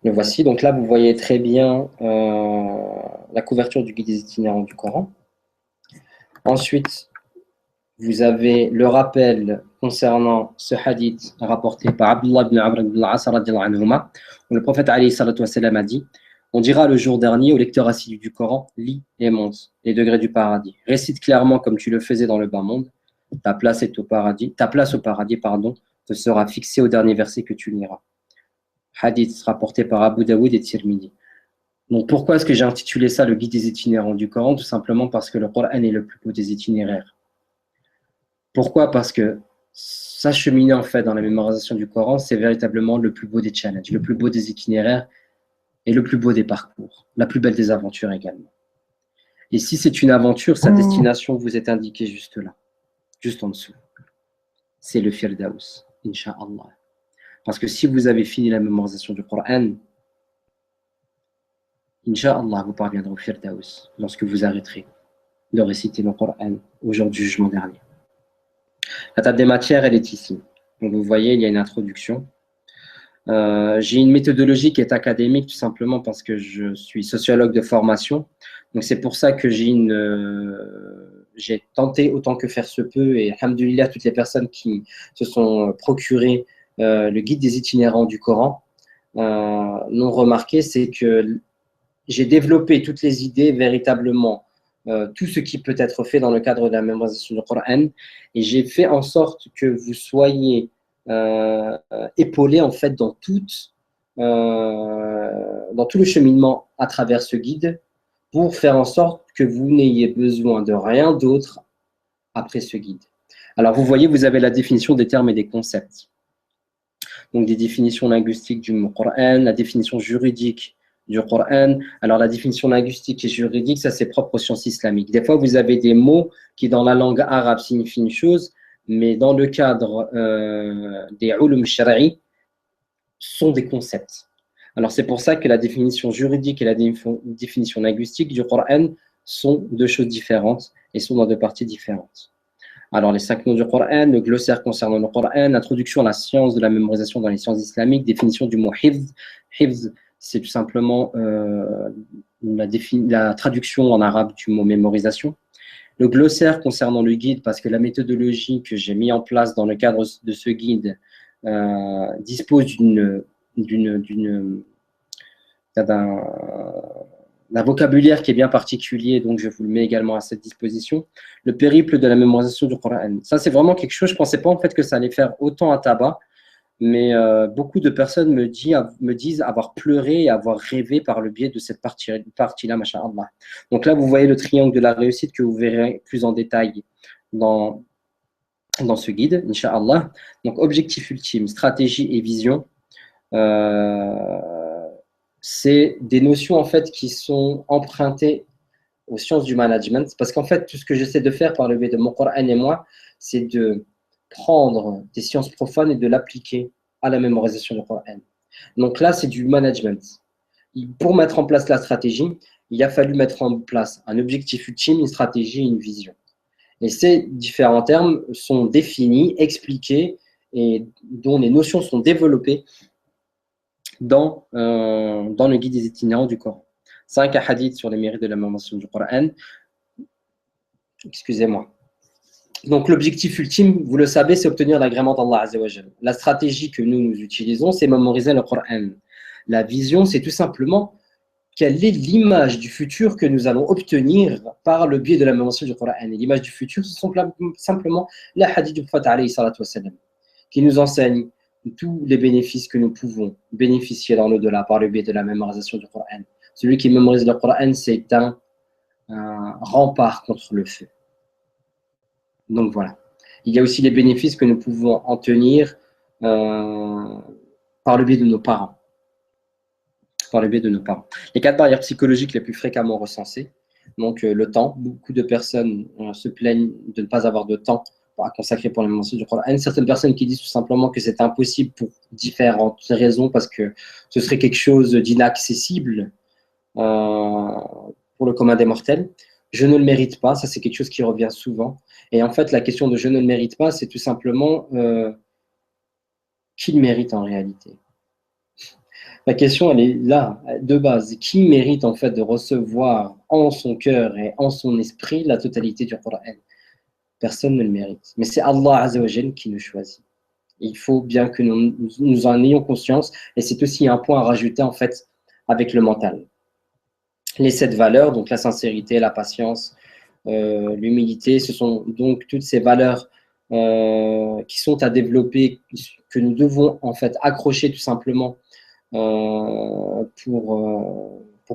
Le voici. Donc là, vous voyez très bien la couverture du guide des itinérants du Coran. Ensuite, vous avez le rappel concernant ce hadith rapporté par Abdullah ibn Amr ibn al-As radiyallahu anhuma, où le prophète alayhi salatu wa salam a dit: on dira le jour dernier au lecteur assidu du Coran, lis et monte les degrés du paradis. Récite clairement comme tu le faisais dans le bas monde. Ta place au paradis, te sera fixée au dernier verset que tu liras. Hadith rapporté par Abu Daoud et Tirmidhi. Donc pourquoi est-ce que j'ai intitulé ça le guide des itinérants du Coran? Tout simplement parce que le Coran est le plus beau des itinéraires. Pourquoi? Parce que s'acheminer en fait dans la mémorisation du Coran, c'est véritablement le plus beau des challenges, le plus beau des itinéraires et le plus beau des parcours, la plus belle des aventures également. Et si c'est une aventure, sa destination vous est indiquée juste là, juste en dessous. C'est le Firdaus, Inch'Allah. Parce que si vous avez fini la mémorisation du Coran, Inch'Allah, vous parviendrez au Firdaus lorsque vous arrêterez de réciter le Coran au jour du jugement dernier. La table des matières, elle est ici. Donc vous voyez, il y a une introduction. J'ai une méthodologie qui est académique tout simplement parce que je suis sociologue de formation. Donc c'est pour ça que j'ai tenté autant que faire se peut, et alhamdoulilah, toutes les personnes qui se sont procurées le guide des itinérants du Coran l'ont remarqué, c'est que j'ai développé toutes les idées véritablement, tout ce qui peut être fait dans le cadre de la mémorisation du Coran, et j'ai fait en sorte que vous soyez épaulés en fait dans tout le cheminement à travers ce guide, pour faire en sorte que vous n'ayez besoin de rien d'autre après ce guide. Alors vous voyez, vous avez la définition des termes et des concepts. Donc des définitions linguistiques du Coran, la définition juridique du Coran. Alors la définition linguistique et juridique, ça c'est propre aux sciences islamiques. Des fois, vous avez des mots qui dans la langue arabe signifient une chose, mais dans le cadre des ulum shara'i sont des concepts. Alors c'est pour ça que la définition juridique et la définition linguistique du Coran sont deux choses différentes et sont dans deux parties différentes. Alors, les 5 noms du Coran, le glossaire concernant le Coran, introduction à la science de la mémorisation dans les sciences islamiques, définition du mot hifz. Hifz, c'est tout simplement la traduction en arabe du mot mémorisation. Le glossaire concernant le guide, parce que la méthodologie que j'ai mis en place dans le cadre de ce guide dispose d'un vocabulaire qui est bien particulier, donc je vous le mets également à cette disposition. Le périple de la mémorisation du Coran. Ça, c'est vraiment quelque chose, je ne pensais pas en fait que ça allait faire autant à tabac, mais beaucoup de personnes me disent avoir pleuré et avoir rêvé par le biais de cette partie-là, masha'Allah. Donc là, vous voyez le triangle de la réussite que vous verrez plus en détail dans ce guide, Inch'Allah. Donc, objectif ultime, stratégie et vision. C'est des notions en fait qui sont empruntées aux sciences du management, parce qu'en fait tout ce que j'essaie de faire par le biais de mon Coran et moi, c'est de prendre des sciences profanes et de l'appliquer à la mémorisation du Coran. Donc là c'est du management. Pour mettre en place la stratégie, il a fallu mettre en place un objectif ultime, une stratégie et une vision. Et ces différents termes sont définis, expliqués, et dont les notions sont développées dans le guide des itinérants du Coran. 5 hadiths sur les mérites de la mémorisation du Coran. Excusez-moi. Donc l'objectif ultime, vous le savez, c'est obtenir l'agrément d'Allah Azza wa Jal. La stratégie que nous utilisons, c'est mémoriser le Coran. La vision, c'est tout simplement quelle est l'image du futur que nous allons obtenir par le biais de la mémorisation du Coran. Et l'image du futur, ce sont simplement la hadith du prophète alayhi salatu wa salam, qui nous enseigne tous les bénéfices que nous pouvons bénéficier dans l'au-delà par le biais de la mémorisation du Coran. Celui qui mémorise le Coran, c'est un rempart contre le feu. Donc voilà. Il y a aussi les bénéfices que nous pouvons en tenir par le biais de nos parents. Les 4 barrières psychologiques les plus fréquemment recensées. Donc le temps. Beaucoup de personnes se plaignent de ne pas avoir de temps à consacrer pour la mémorisation du Coran. Certaines personnes qui disent tout simplement que c'est impossible pour différentes raisons, parce que ce serait quelque chose d'inaccessible pour le commun des mortels. Je ne le mérite pas, ça c'est quelque chose qui revient souvent. Et en fait, la question de je ne le mérite pas, c'est tout simplement qui le mérite en réalité. La question, elle est là, de base. Qui mérite en fait de recevoir en son cœur et en son esprit la totalité du Coran? Personne ne le mérite. Mais c'est Allah Azza wa Jal qui nous choisit. Il faut bien que nous en ayons conscience, et c'est aussi un point à rajouter en fait avec le mental. Les 7 valeurs, donc la sincérité, la patience, l'humilité, ce sont donc toutes ces valeurs qui sont à développer, que nous devons en fait accrocher tout simplement pour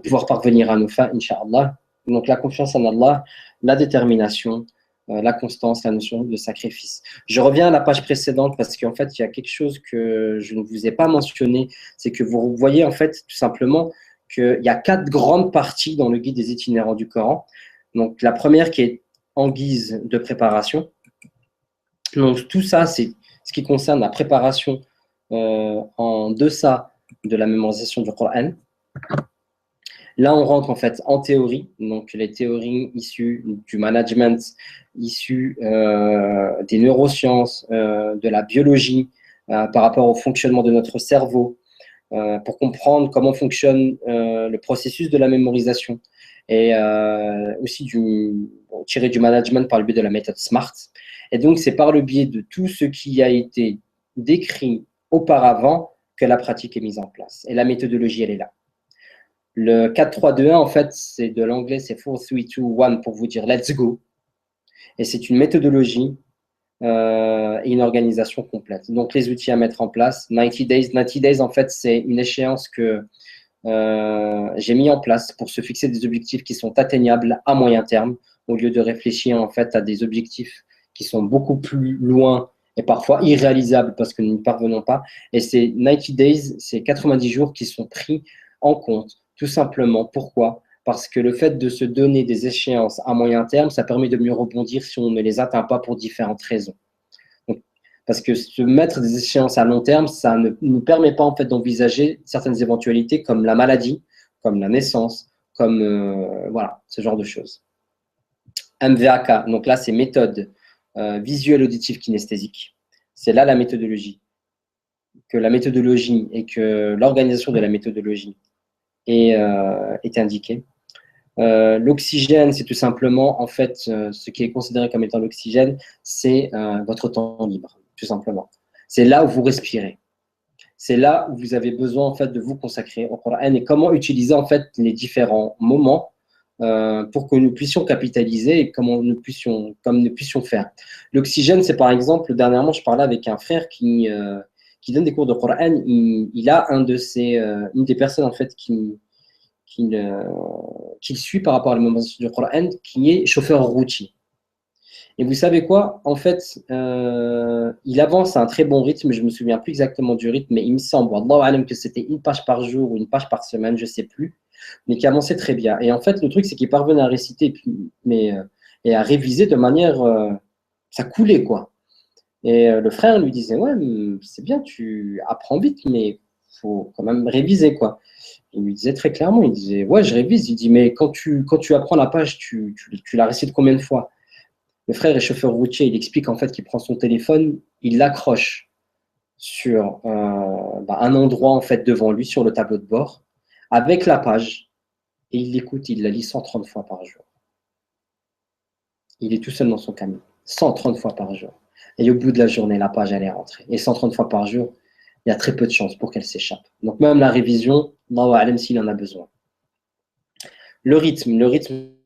pouvoir parvenir à nos fins, Inch'Allah. Donc la confiance en Allah, la détermination, la constance, la notion de sacrifice. Je reviens à la page précédente parce qu'en fait, il y a quelque chose que je ne vous ai pas mentionné, c'est que vous voyez en fait tout simplement qu'il y a 4 grandes parties dans le guide des itinérants du Coran. Donc la première qui est en guise de préparation. Donc tout ça, c'est ce qui concerne la préparation en deçà de la mémorisation du Coran. Là, on rentre en fait en théorie, donc les théories issues du management, issues des neurosciences, de la biologie, par rapport au fonctionnement de notre cerveau, pour comprendre comment fonctionne le processus de la mémorisation, et aussi tiré du management par le biais de la méthode SMART. Et donc, c'est par le biais de tout ce qui a été décrit auparavant que la pratique est mise en place. Et la méthodologie, elle est là. Le 4-3-2-1, en fait, c'est de l'anglais, c'est 4-3-2-1 pour vous dire let's go. Et c'est une méthodologie et une organisation complète. Donc, les outils à mettre en place. 90 days. 90 days, en fait, c'est une échéance que j'ai mis en place pour se fixer des objectifs qui sont atteignables à moyen terme, au lieu de réfléchir, en fait, à des objectifs qui sont beaucoup plus loin et parfois irréalisables parce que nous n'y parvenons pas. Et ces 90 days, c'est 90 jours qui sont pris en compte, tout simplement. Pourquoi? Parce que le fait de se donner des échéances à moyen terme, ça permet de mieux rebondir si on ne les atteint pas pour différentes raisons. Donc, parce que se mettre des échéances à long terme, ça ne nous permet pas en fait d'envisager certaines éventualités comme la maladie, comme la naissance, comme voilà, ce genre de choses. MVAK, donc là c'est méthode visuelle auditive kinesthésique. C'est là la méthodologie. Que la méthodologie et que l'organisation de la méthodologie est indiquée. L'oxygène, c'est tout simplement, en fait, ce qui est considéré comme étant l'oxygène, c'est votre temps libre, tout simplement. C'est là où vous respirez. C'est là où vous avez besoin, en fait, de vous consacrer au Coran et comment utiliser, en fait, les différents moments pour que nous puissions capitaliser et comme nous puissions faire. L'oxygène, c'est par exemple, dernièrement, je parlais avec un frère qui donne des cours de Coran. Il a une des personnes, en fait, qu'il suit par rapport à la mémorisation du Coran, qui est chauffeur routier. Et vous savez quoi? En fait, il avance à un très bon rythme, je ne me souviens plus exactement du rythme, mais il me semble, Allahu alam, que c'était une page par jour ou une page par semaine, je ne sais plus, mais qui avançait très bien. Et en fait, le truc, c'est qu'il parvenait à réciter et à réviser de manière… ça coulait, quoi. Et le frère lui disait, ouais, c'est bien, tu apprends vite, mais il faut quand même réviser, quoi. Il lui disait très clairement, il disait, ouais, je révise. Il dit, mais quand tu apprends la page, tu la récites combien de fois? Le frère est chauffeur routier, il explique en fait qu'il prend son téléphone, il l'accroche sur un endroit en fait devant lui, sur le tableau de bord, avec la page, et il l'écoute, il la lit 130 fois par jour. Il est tout seul dans son camion, 130 fois par jour. Et au bout de la journée, la page, elle est rentrée. Et 130 fois par jour, il y a très peu de chances pour qu'elle s'échappe. Donc même la révision, Allahu a'lam s'il en a besoin. Le rythme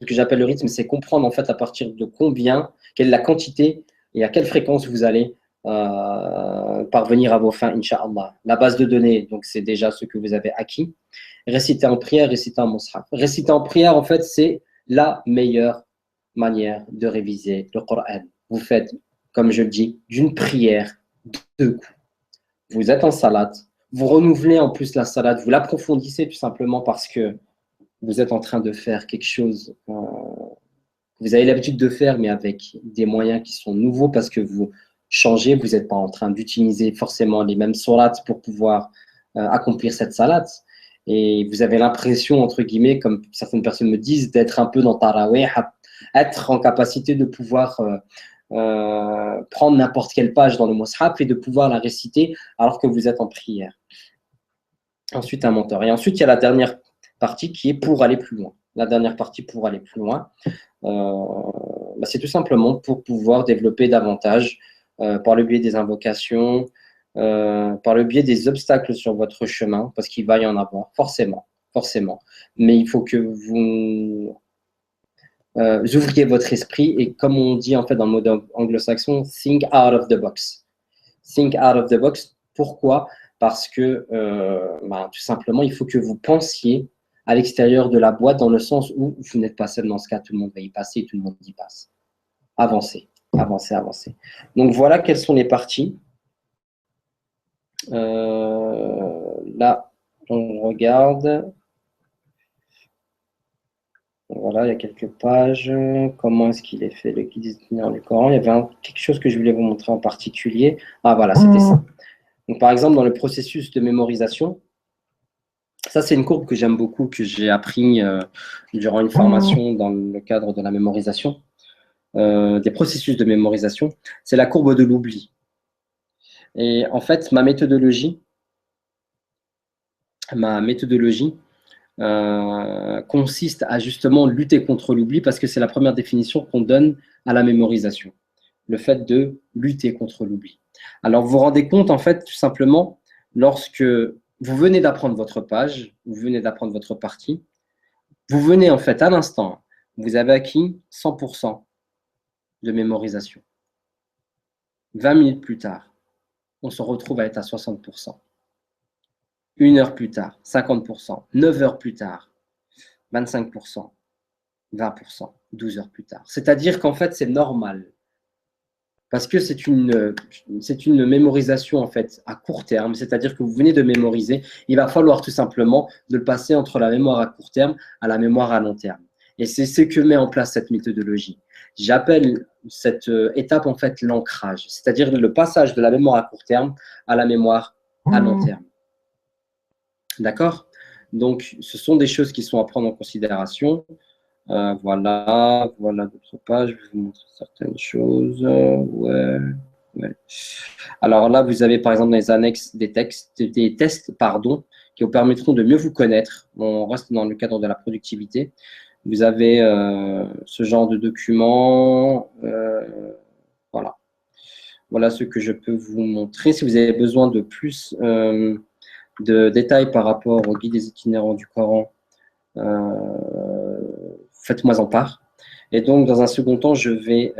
que j'appelle le rythme, c'est comprendre en fait à partir de combien, quelle est la quantité et à quelle fréquence vous allez parvenir à vos fins, Inch'Allah. La base de données, donc c'est déjà ce que vous avez acquis. Réciter en prière, réciter en mushaf. Réciter en prière, en fait, c'est la meilleure manière de réviser le Coran. Vous faites, comme je le dis, d'une prière 2 coups. Vous êtes en salade, vous renouvelez en plus la salade, vous l'approfondissez tout simplement parce que vous êtes en train de faire quelque chose que vous avez l'habitude de faire, mais avec des moyens qui sont nouveaux parce que vous changez, vous n'êtes pas en train d'utiliser forcément les mêmes sourates pour pouvoir accomplir cette salade. Et vous avez l'impression, entre guillemets, comme certaines personnes me disent, d'être un peu dans Tarawih, être en capacité de pouvoir prendre n'importe quelle page dans le mushaf et de pouvoir la réciter alors que vous êtes en prière. Ensuite, un mentor. Et ensuite, il y a la dernière partie qui est pour aller plus loin. La dernière partie pour aller plus loin, c'est tout simplement pour pouvoir développer davantage par le biais des invocations, par le biais des obstacles sur votre chemin, parce qu'il va y en avoir, forcément, forcément. Mais il faut que vous ouvriez votre esprit et comme on dit en fait dans le mode anglo-saxon, think out of the box. Think out of the box. Pourquoi? Parce que tout simplement, il faut que vous pensiez à l'extérieur de la boîte dans le sens où vous n'êtes pas seul dans ce cas, tout le monde va y passer et tout le monde y passe. Avancez, avancez, avancez. Donc voilà quelles sont les parties. Là, on regarde. Voilà, il y a quelques pages. Comment est-ce qu'il est fait, le guide itinéraire du Coran? Il y avait quelque chose que je voulais vous montrer en particulier. Ah voilà, c'était ça. Donc, par exemple, dans le processus de mémorisation, ça, c'est une courbe que j'aime beaucoup, que j'ai appris durant une formation dans le cadre de la mémorisation, des processus de mémorisation. C'est la courbe de l'oubli. Et en fait, ma méthodologie consiste à justement lutter contre l'oubli parce que c'est la première définition qu'on donne à la mémorisation. Le fait de lutter contre l'oubli. Alors, vous vous rendez compte, en fait, tout simplement, lorsque vous venez d'apprendre votre page, vous venez d'apprendre votre partie, vous venez en fait à l'instant, vous avez acquis 100% de mémorisation. 20 minutes plus tard, on se retrouve à être à 60%. 1 heure plus tard, 50%. 9 heures plus tard, 25%. 20%. 12 heures plus tard. C'est-à-dire qu'en fait, c'est normal. Parce que c'est une mémorisation en fait à court terme, c'est-à-dire que vous venez de mémoriser, il va falloir tout simplement de le passer entre la mémoire à court terme à la mémoire à long terme. Et c'est ce que met en place cette méthodologie. J'appelle cette étape en fait l'ancrage, c'est-à-dire le passage de la mémoire à court terme à la mémoire à long terme. D'accord? Donc, ce sont des choses qui sont à prendre en considération. Voilà d'autres pages, je vais vous montrer certaines choses. Ouais. Alors là, vous avez par exemple dans les annexes des tests, qui vous permettront de mieux vous connaître. On reste dans le cadre de la productivité. Vous avez ce genre de documents. Voilà. Voilà ce que je peux vous montrer. Si vous avez besoin de plus de détails par rapport au guide des itinérants du Coran, faites-moi en part. Et donc, dans un second temps, je vais